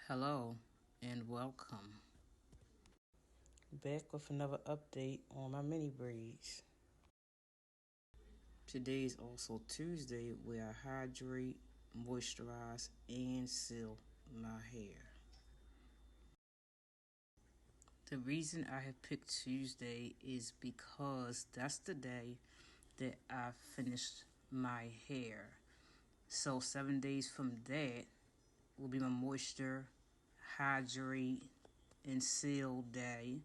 Hello and welcome. Back with another update on my mini braids. Today is also Tuesday where I hydrate, moisturize, and seal my hair. The reason I have picked Tuesday is because that's the day that I finished my hair. So 7 days from that will be my moisture, hydrate, and seal day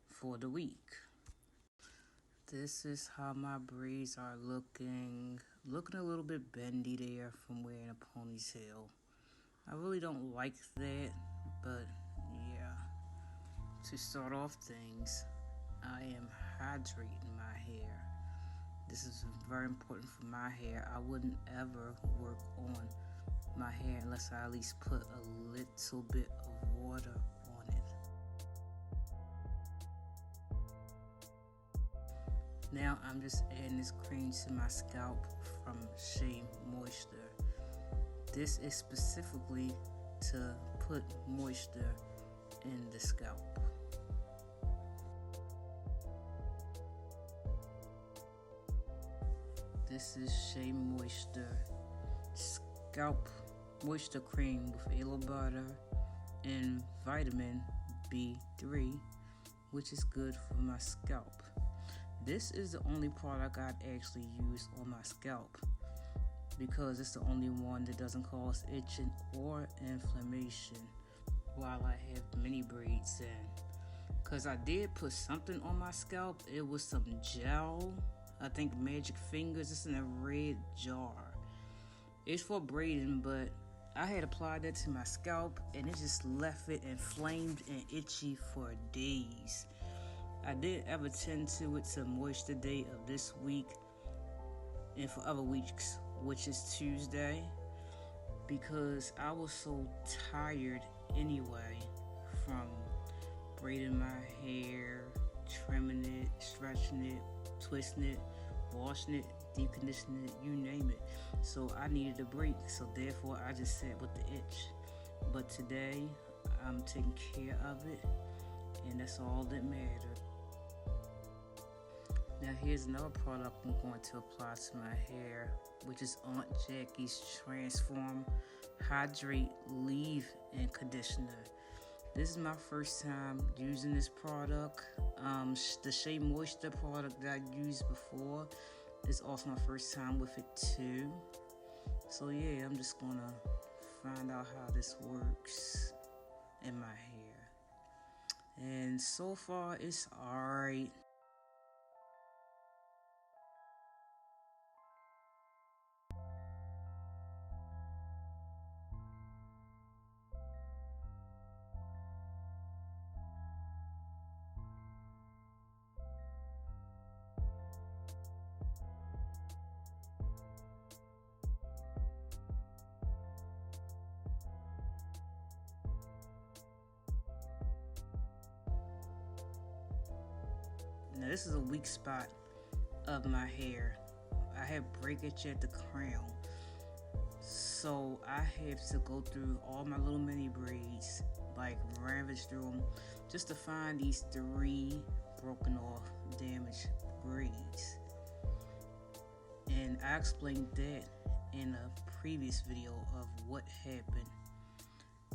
for the week. This is how my braids are looking a little bit bendy there from wearing a ponytail. I really don't like that, but yeah. To start off things, I am hydrating my hair. This is very important for my hair. I wouldn't ever work on my hair unless I at least put a little bit of water on it. Now I'm just adding this cream to my scalp from Shea Moisture. This is specifically to put moisture in the scalp. This is Shea Moisture Scalp Moisture Cream with aloe butter and vitamin B3, which is good for my scalp. This is the only product I'd actually use on my scalp because it's the only one that doesn't cause itching or inflammation while I have mini braids in. Because I did put something on my scalp. It was some gel, I think Magic Fingers. It's in a red jar. It's for braiding, but I had applied that to my scalp and it just left it inflamed and itchy for days. I did ever tend to it to moisture day of this week and for other weeks, which is Tuesday, because I was so tired anyway from braiding my hair, trimming it, stretching it, twisting it, washing it, deep conditioning it, you name it. So I needed a break, so therefore I just sat with the itch. But today I'm taking care of it, and that's all that matters. Now here's another product I'm going to apply to my hair, which is Aunt Jackie's Transform Hydrate Leave-In Conditioner. This is my first time using this product. The Shea Moisture product that I used before is also my first time with it too. So yeah, I'm just gonna find out how this works in my hair. And so far it's alright. Now this is a weak spot of my hair. I have breakage at the crown. So I have to go through all my little mini braids, like ravage through them, just to find these 3 broken off, damaged braids. And I explained that in a previous video of what happened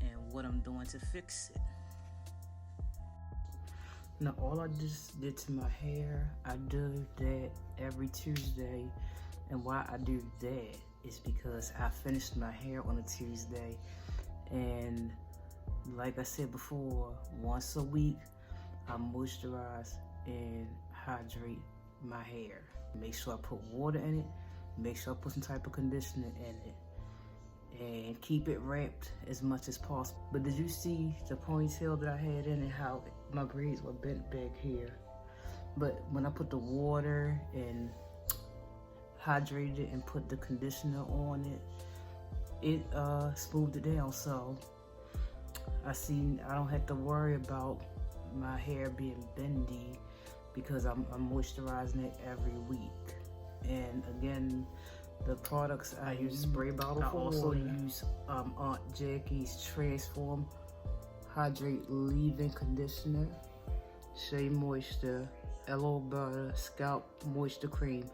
and what I'm doing to fix it. Now all I just did to my hair, I do that every Tuesday. And why I do that is because I finished my hair on a Tuesday. And like I said before, once a week, I moisturize and hydrate my hair. Make sure I put water in it. Make sure I put some type of conditioner in it. And keep it wrapped as much as possible. But did you see the ponytail that I had in it, how my braids were bent back here? But when I put the water and hydrated it and put the conditioner on it, it smoothed it down. So I don't have to worry about my hair being bendy because I'm moisturizing it every week. And again, The products I use spray bottle. I also use Aunt Jackie's Transform Hydrate Leave-In Conditioner, Shea Moisture, Aloe Butter, Scalp Moisture Cream.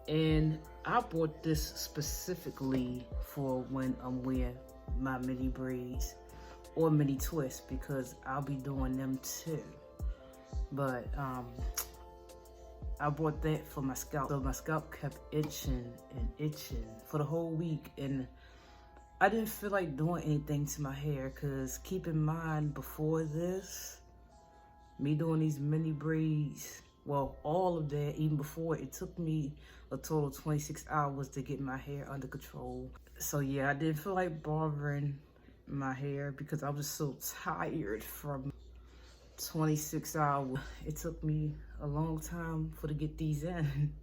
And I bought this specifically for when I'm wearing my mini braids or mini twists, because I'll be doing them too. But I bought that for my scalp. So my scalp kept itching and itching for the whole week, and I didn't feel like doing anything to my hair, because keep in mind, before this, me doing these mini braids, well, all of that, even before, it took me a total of 26 hours to get my hair under control. So yeah, I didn't feel like bothering my hair because I was so tired from 26 hours. It took me a long time to get these in.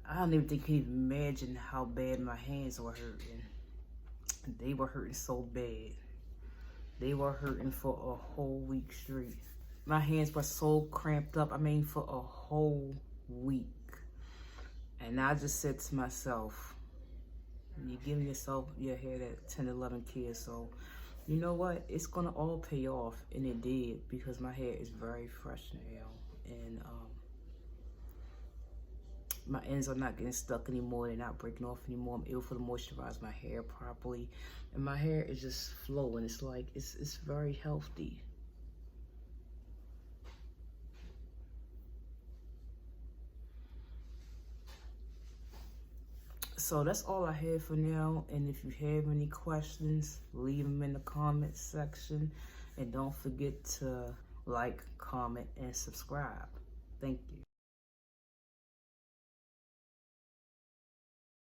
I don't even think you can imagine how bad my hands were hurting. They were hurting so bad. They were hurting for a whole week straight. My hands were so cramped up, for a whole week. And I just said to myself, you give yourself your hair that 10, 11 kids, so you know what? It's gonna all pay off, and it did, because my hair is very fresh now, and my ends are not getting stuck anymore. They're not breaking off anymore. I'm able to moisturize my hair properly, and my hair is just flowing. It's like it's very healthy. So that's all I have for now, and if you have any questions, leave them in the comment section, and don't forget to like, comment, and subscribe. Thank you.